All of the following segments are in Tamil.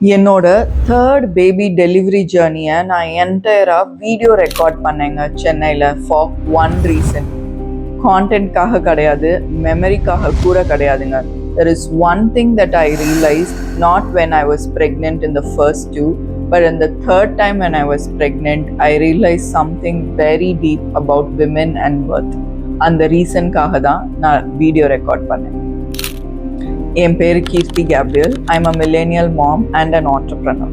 என்னோட தேர்ட் பேபி டெலிவரி ஜேர்னியை நான் என்டையராக வீடியோ ரெக்கார்ட் பண்ணேங்க சென்னையில் ஃபார் ஒன் ரீசன். கான்டென்ட்காக கிடையாது, மெமரிக்காக கூட கிடையாதுங்க. There is one thing that I realized not when I was pregnant in the first two, but in the third time when I was pregnant, I realized something very deep about women and birth. அந்த ரீசனுக்காக தான் நான் வீடியோ ரெக்கார்ட் பண்ணேன். என் பேர் Keerthi Gabriel. I'm a millennial mom and an entrepreneur.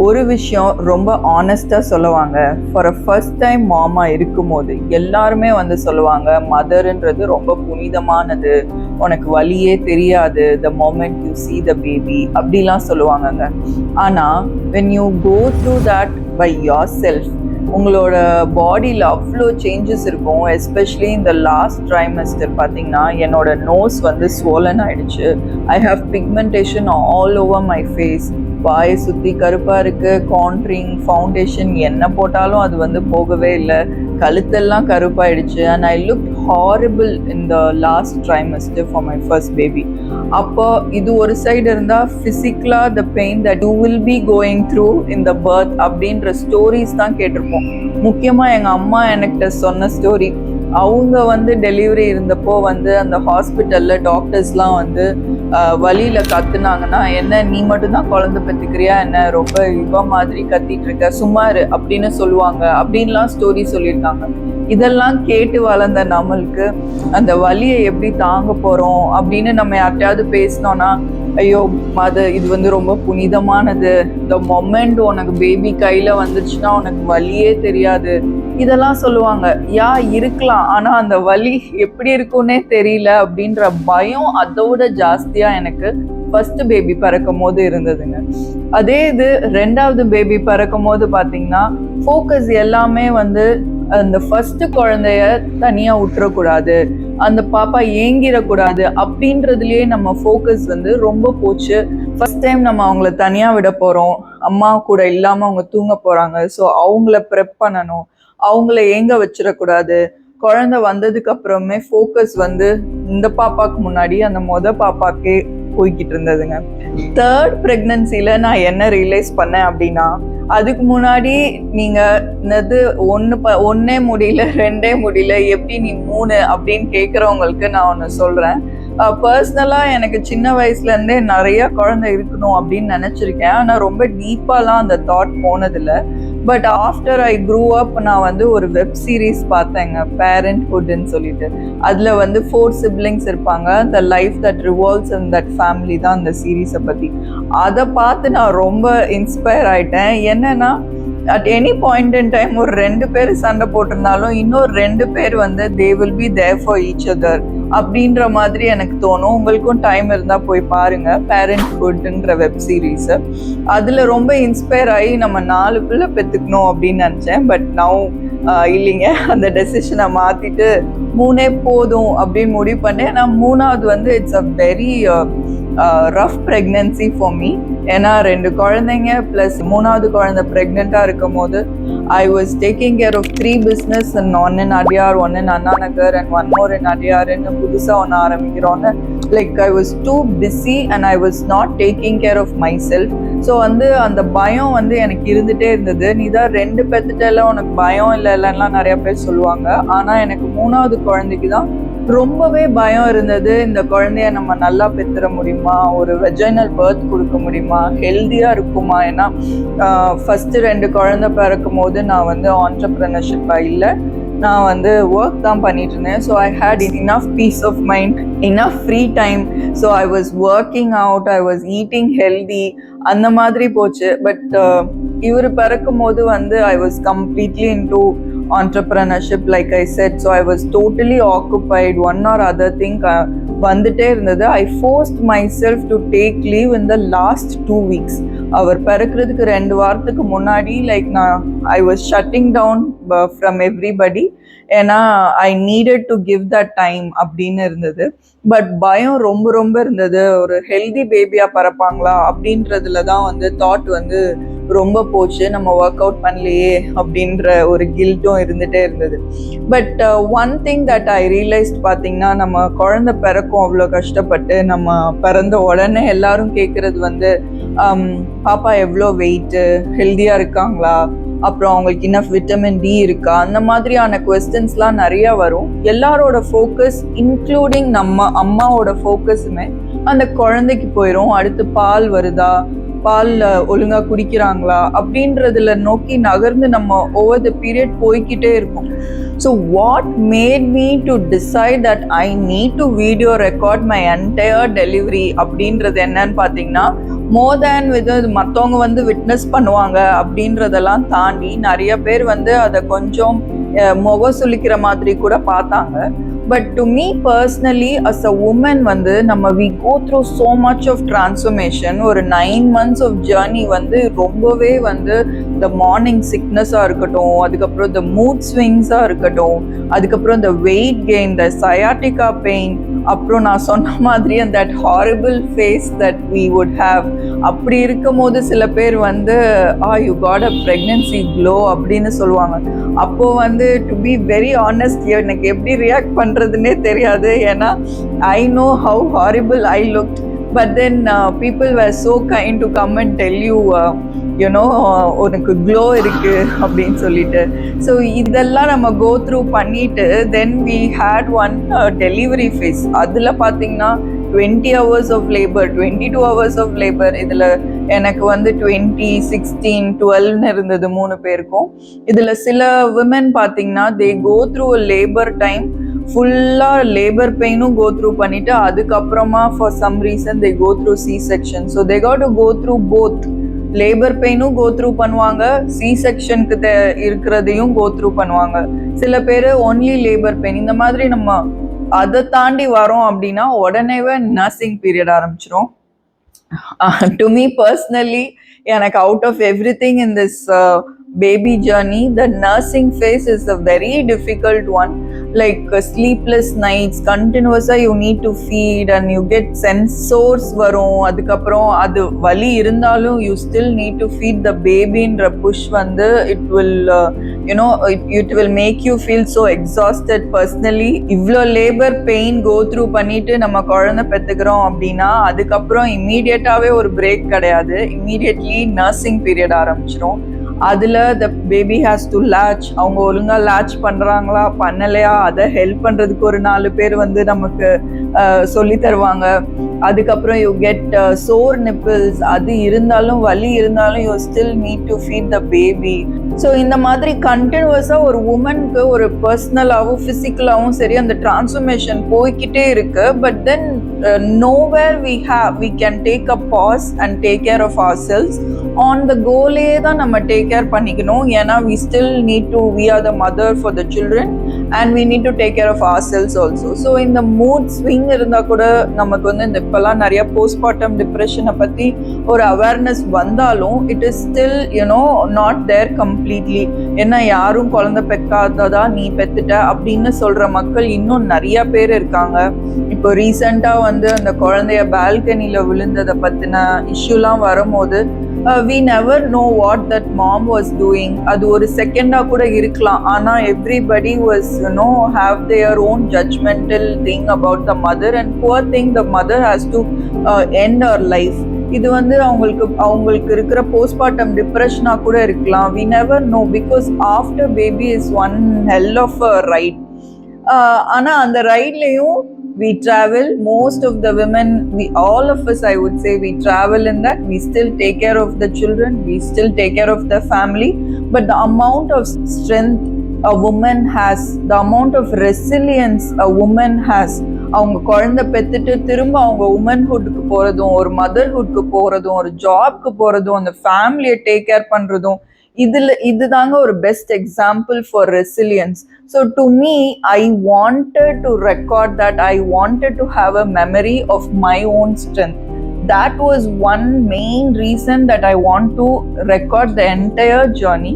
ஒரு விஷயம் ரொம்ப ஆனஸ்டாக சொல்லுவாங்க, ஃபார் அ ஃபர்ஸ்ட் டைம் மாமாக இருக்கும்போது எல்லாருமே சொல்லுவாங்க, மதர்ன்றது ரொம்ப புனிதமானது, உனக்கு வலியே தெரியாது the moment you see the baby அப்படிலாம் சொல்லுவாங்கங்க. ஆனால் when you go through that by yourself, உங்களோட பாடியில் அவ்வளோ சேஞ்சஸ் இருக்கும். எஸ்பெஷலி இந்த லாஸ்ட் ட்ரைமஸ்டர் பார்த்தீங்கன்னா என்னோட நோஸ் ஸ்வோலன் ஆயிடுச்சு. I have pigmentation all over my face. வாயை சுற்றி கருப்பாக இருக்குது. கான்ட்ரிங் ஃபவுண்டேஷன் என்ன போட்டாலும் அது போகவே இல்லை. கழுத்தெல்லாம் கருப்பாயிடுச்சு. And I look horrible in the last trimester for my first baby. அப்போ இது ஒரு சைடு இருந்தால் ஃபிசிக்கலாக the pain that you will be going through in the birth அப்படின்ற ஸ்டோரிஸ் தான் கேட்டிருப்போம். முக்கியமாக எங்கள் அம்மா என்கிட்ட சொன்ன ஸ்டோரி, அவங்க டெலிவரி இருந்தப்போ அந்த ஹாஸ்பிட்டலில் டாக்டர்ஸ்லாம் வழியில் கத்துனாங்கன்னா, என்ன நீ மட்டும்தான் குழந்தை பெற்றுக்கிறியா, என்ன ரொம்ப இவ மாதிரி கத்திட்டு இருக்க, சும்மாரு அப்படின்னு சொல்லுவாங்க அப்படின்லாம் ஸ்டோரி சொல்லியிருக்காங்க. இதெல்லாம் கேட்டு வளர்ந்த நம்மளுக்கு அந்த வலியை எப்படி தாங்க போகிறோம் அப்படின்னு நம்ம யார்கிட்டயாவது பேசினோன்னா, ஐயோ இது ரொம்ப புனிதமானது, இந்த மொமெண்ட் உனக்கு பேபி கையில் வந்துருச்சுன்னா உனக்கு வலியே தெரியாது, இதெல்லாம் சொல்லுவாங்க. இருக்கலாம், ஆனால் அந்த வலி எப்படி இருக்குன்னே தெரியல அப்படின்ற பயம் அதோட ஜாஸ்தியாக எனக்கு ஃபர்ஸ்ட் பேபி பிறக்கும் போது இருந்ததுங்க. அதே இது ரெண்டாவது பேபி பிறக்கும் போது பார்த்தீங்கன்னா ஃபோக்கஸ் எல்லாமே அந்த ஃபர்ஸ்ட் குழந்தைய தனியாக விட்டுறக்கூடாது, அந்த பாப்பா ஏங்கிடக்கூடாது அப்படின்றதுலேயே நம்ம ஃபோக்கஸ் ரொம்ப போச்சு. ஃபர்ஸ்ட் டைம் நம்ம அவங்கள தனியாக விட போகிறோம், அம்மா கூட இல்லாமல் அவங்க தூங்க போகிறாங்க. ஸோ அவங்கள ப்ரெப் பண்ணணும், அவங்கள ஏங்க வச்சிடக்கூடாது. குழந்தை வந்ததுக்கு அப்புறமே ஃபோக்கஸ் இந்த பாப்பாவுக்கு முன்னாடி அந்த பாப்பாக்கே போய்கிட்டு இருந்ததுங்க. தேர்ட் ப்ரெக்னன்சியில் நான் என்ன ரியலைஸ் பண்ணேன் அப்படின்னா, அதுக்கு முன்னாடி நீங்கள் ஒன்னே முடியல, ரெண்டே முடியல, எப்படி நீ 3 அப்படின்னு கேட்குறவங்களுக்கு நான் ஒன்று சொல்கிறேன். பர்சனலாக எனக்கு சின்ன வயசுலேருந்தே நிறைய குழந்தை இருக்கணும் அப்படின்னு நினச்சிருக்கேன். ஆனால் ரொம்ப டீப்பாலாம் அந்த தாட் போனதில்லை. But after I grew up நான் ஒரு வெப் சீரீஸ் பார்த்தேங்க, பேரண்ட்ஹுட்னு சொல்லிட்டு. அதில் 4 சிப்ளிங்ஸ் இருப்பாங்க. The life that revolves in that family தான் அந்த சீரீஸை பற்றி. அதை பார்த்து நான் ரொம்ப இன்ஸ்பயர் ஆகிட்டேன். என்னன்னா, at any point in time ஒரு 2 பேர் சண்டை போட்டிருந்தாலும் இன்னொரு 2 பேர் they will be there for each other அப்படின்ற மாதிரி எனக்கு தோணும். உங்களுக்கும் டைம் இருந்தால் போய் பாருங்க பேரண்ட்ஹுட்ன்ற வெப் சீரீஸை. அதில் ரொம்ப இன்ஸ்பயர் ஆகி நம்ம 4 பிள்ளை பெற்றுக்கணும் அப்படின்னு நினச்சேன். பட் நவ் இல்லைங்க, அந்த டெசிஷனை மாற்றிட்டு 3 போதும் அப்படின்னு முடிவு பண்ணேன். நான் 3வது it's a very rough pregnancy for me. ஏன்னா 2 குழந்தைங்க ப்ளஸ் 3வது குழந்தை ப்ரெக்னெண்ட்டாக இருக்கும் போது I was taking care of 3 business, one in Adyar, one in Anna Nagar and one more in அடியார்னு புதுசாக ஒன்று ஆரம்பிக்கிறோன்னு. Like I was too busy and I was not taking care of myself. So அந்த பயம் எனக்கு இருந்துகிட்டே இருந்தது. நீ தான் 2 பெத்துட்டல, உனக்கு பயம் இல்லைன்னா நிறையா பேர் சொல்லுவாங்க. ஆனால் எனக்கு 3வது குழந்தைக்கு தான் ரொம்பவே பயம் இருந்தது. இந்த குழந்தைய நம்ம நல்லா பெற்றுற முடியுமா, ஒரு வெஜைனல் பர்த் கொடுக்க முடியுமா, ஹெல்த்தியாக இருக்குமா. ஏன்னா ஃபஸ்ட்டு 2 குழந்தை பிறக்கும் போது நான் ஆண்டர்ப்ரனர்ஷிப்பாக இல்லை, நான் ஒர்க் தான் பண்ணிட்டு இருந்தேன். So I had enough peace of mind, enough free time. So I was working out, I was eating healthy, அந்த மாதிரி போச்சு. பட் இவர் பிறக்கும் போது I was completely into entrepreneurship, like I said. So I was totally occupied, one or other thing வந்துட்டே இருந்தது. I forced myself to take leave in the last 2 weeks. அவர் பிறக்கிறதுக்கு 2 வாரத்துக்கு முன்னாடி I was shutting down from everybody. ஏன்னா I needed to give that time அப்படின்னு இருந்தது. பட் பயம் ரொம்ப இருந்தது. ஒரு ஹெல்தி பேபியாக பிறப்பாங்களா அப்படின்றதுல தான் தாட் ரொம்ப போச்சு, நம்ம ஒர்க் அவுட் பண்ணலையே அப்படின்ற ஒரு கில்ட்டும் இருந்துகிட்டே இருந்தது. But one thing that I realized பார்த்தீங்கன்னா, நம்ம குழந்தை பிறக்கும் அவ்வளோ கஷ்டப்பட்டு, நம்ம பிறந்த உடனே எல்லாரும் கேட்குறது வந்து பாப்பா எவ்வளோ வெயிட்டு, ஹெல்த்தியாக இருக்காங்களா, அப்புறம் அவங்களுக்கு இன்னும் விட்டமின் டி இருக்கா, அந்த மாதிரியான கொஸ்டின்ஸ்லாம் நிறையா வரும். எல்லாரோட ஃபோக்கஸ் இன்க்ளூடிங் நம்ம அம்மாவோட ஃபோக்கஸுமே அந்த குழந்தைக்கு போயிடும். அடுத்து பால் வருதா, பால் ஒழுங்காக குடிக்கிறாங்களா அப்படின்றதுல நோக்கி நகர்ந்து நம்ம ஓவர் த பீரியட் போய்கிட்டே இருக்கும். So what made me to decide that I need to video record my entire delivery அப்படின்றது என்னன்னு பார்த்தீங்கன்னா, மோர் தேன் மற்றவங்க வந்து விட்னஸ் பண்ணுவாங்க அப்படின்றதெல்லாம் தாண்டி நிறைய பேர் வந்து அதை கொஞ்சம் முகம் சுளிக்கிற மாதிரி கூட பார்த்தாங்க. But to me personally as a woman வந்து நம்ம we go through so much of transformation. ஒரு 9 months ஆஃப் ஜேர்னி வந்து ரொம்பவே வந்து இந்த மார்னிங் சிக்னஸாக இருக்கட்டும், அதுக்கப்புறம் இந்த மூட் ஸ்விங்ஸாக இருக்கட்டும், அதுக்கப்புறம் இந்த வெயிட் கெயின், இந்த சயாட்டிகா பெயின், அப்புறம் நான் சொன்ன மாதிரி அந்த horrible phase that we would have. அப்படி இருக்கும் போது சில பேர் வந்து you got a pregnancy glow அப்படின்னு சொல்லுவாங்க. அப்போது வந்து டு பி வெரி ஆனஸ்ட், எனக்கு எப்படி ரியாக்ட் பண்ணுறதுன்னே தெரியாது. ஏன்னா I know how horrible I look, but then people were so kind to come and tell you you know உனக்கு க்ளோ இருக்கு அப்படின்னு சொல்லிட்டு. ஸோ இதெல்லாம் நம்ம கோ த்ரூ பண்ணிட்டு then we had one delivery phase. அதில் பார்த்தீங்கன்னா 20 hours of labour, 22 hours of labour. இதில் எனக்கு வந்து 20, 16, 12 இருந்தது 3 பேருக்கும். இதில் சில விமன் பார்த்தீங்கன்னா they go through a labour time ஃபுல்லாக லேபர் பெயினும் கோ த்ரூ பண்ணிவிட்டு அதுக்கப்புறமா for some reason they go through C section. So they got to go through both. Labour பெயினும் கோ த்ரூ பண்ணுவாங்க, சி செக்ஷனுக்கு இருக்கிறதையும் கோ த்ரூ பண்ணுவாங்க. சில பேர் ஒன்லி லேபர் பெயின். இந்த மாதிரி நம்ம அதை தாண்டி வரோம் அப்படின்னா உடனேவே நர்சிங் பீரியட் ஆரம்பிச்சிரும். டு மீ பர்சனலி எனக்கு out of everything in this baby journey, the nursing phase is a very difficult one. Like sleepless nights, continuously you need to feed and you get sensors varum. adukaprom adu vali irundhalum you still need to feed the baby indra push vandu it will it will make you feel so exhausted. Personally ivlo labor pain go through பண்ணிட்டு நம்ம குழந்தை பெத்துக்கிறோம் அப்படின்னா அதுக்கப்புறம் இம்மீடியட்டாவே ஒரு பிரேக் கிடையாது. இம்மீடியட்லி நர்சிங் பீரியட் ஆரம்பிச்சிரும். அதில் the baby has to latch. அவங்க ஒழுங்காக லேட்ச் பண்ணுறாங்களா பண்ணலையா அதை ஹெல்ப் பண்ணுறதுக்கு ஒரு 4 பேர் வந்து நமக்கு சொல்லி தருவாங்க. அதுக்கப்புறம் யூ கெட் சோர் நிப்பிள்ஸ். அது இருந்தாலும் வலி இருந்தாலும் you still need to feed the baby. So இந்த மாதிரி கண்டினியூஸாக ஒரு உமனுக்கு ஒரு பர்சனலாகவும் ஃபிசிக்கலாகவும் சரி அந்த டிரான்ஸ்ஃபர்மேஷன் போய்கிட்டே இருக்கு. But then nowhere we can take a pause and take care of ourselves. on the goal-ஏ தான் நம்ம டேக் கேர் பண்ணிக்கணும். ஏன்னா we still need to, we are the mother for the children and we need to take care of ourselves also. So இந்த மூட் ஸ்விங் இருந்தால் கூட நமக்கு வந்து இந்த இப்போல்லாம் நிறைய போஸ்ட்மார்ட்டம் டிப்ரெஷனை பற்றி ஒரு அவேர்னஸ் வந்தாலும் it is still not there completely. ஏன்னா யாரும் குழந்தை பெக்காததா நீ பெத்துட்ட அப்படின்னு சொல்கிற மக்கள் இன்னும் நிறைய பேர் இருக்காங்க. இப்போ ரீசெண்டாக வந்து அந்த குழந்தைய பால்கனியில் விழுந்ததை பற்றின இஷ்யூலாம் வரும்போது we never know what that mom was doing. அது ஒரு செகண்டா கூட இருக்கலாம். ஆனா everybody was have their own judgmental thing about the mother and poor thing the mother has to end her life. இது வந்து அவங்களுக்கு இருக்கிற போஸ்ட்மார்ட்டம் டிப்ரெஷனா கூட இருக்கலாம். we never know because after baby is one hell of a ride. ஆனா அந்த ரைட்லயும் we travel. Most of the women, all of us, I would say, we travel in that. We still take care of the children, we still take care of the family, but the amount of strength a woman has, the amount of resilience a woman has, அவங்க குழந்தை பெற்றுட்டு திரும்ப அவங்க உமன்ஹுட்க்கு போகிறதும் ஒரு மதர்ஹுட்க்கு போகிறதும் ஒரு ஜாப்க்கு போகிறதும் அந்த ஃபேமிலியை டேக் கேர் பண்ணுறதும் இதுதாங்க ஒரு best example for resilience. So to me I wanted to record that. I wanted to have a memory of my own strength. That was one main reason that I want to record the entire journey.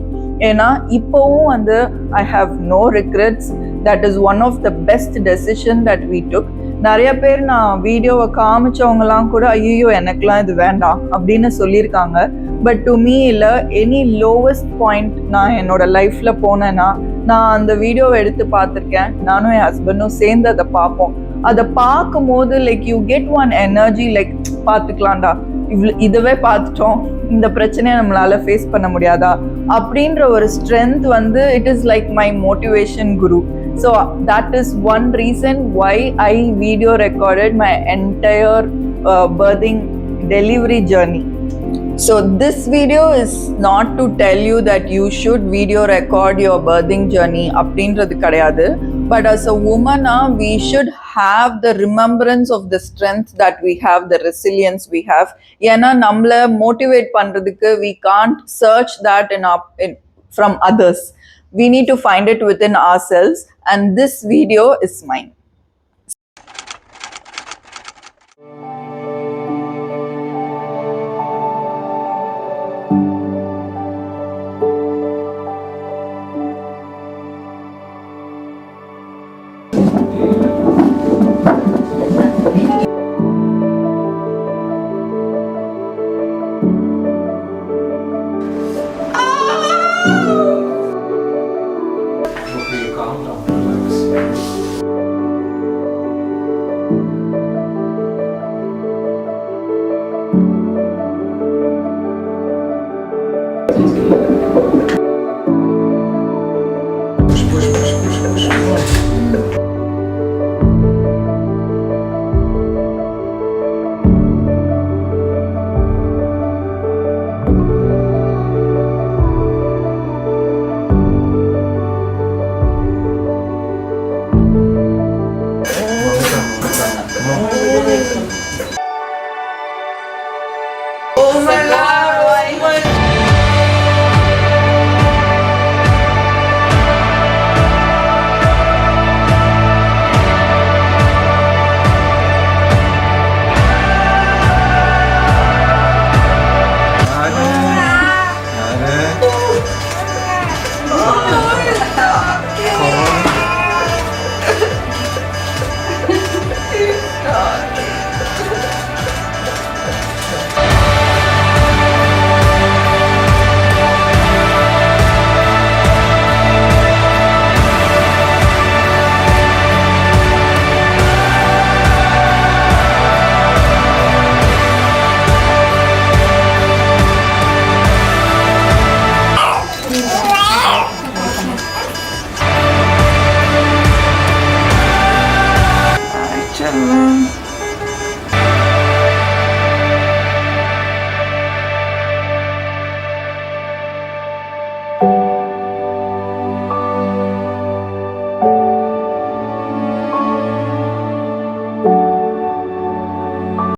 ஏன்னா இப்போவும் வந்து I have no regrets. That is one of the best decision that we took. நிறைய பேர் நான் வீடியோவை காமிச்சவங்கலாம் கூட ஐயோ எனக்குலாம் இது வேண்டாம் அப்படின்னு சொல்லியிருக்காங்க. பட் டு மீ இல்லை, எனி லோவஸ்ட் பாயிண்ட் நான் என்னோட லைஃப்பில் போனேன்னா நான் அந்த வீடியோவை எடுத்து பார்த்துருக்கேன். நானும் என் ஹஸ்பண்டும் சேர்ந்து அதை பார்ப்போம். அதை பார்க்கும்போது like you get one energy, like பார்த்துக்கலாம்டா, இதுவே பார்த்துட்டோம், இந்த பிரச்சனையை நம்மளால ஃபேஸ் பண்ண முடியாதா அப்படின்ற ஒரு ஸ்ட்ரென்த் வந்து it is like my motivation guru. So that is one reason why I video recorded my entire birthing delivery journey. So this video is not to tell you that you should video record your birthing journey அப்படின்றது கிடையாது. But as a woman, we should have the remembrance of the strength that we have, the resilience we have. ஏன்னா நம்மளை motivate பண்றதுக்கு we can't search that from others. We need to find it within ourselves, and this video is mine.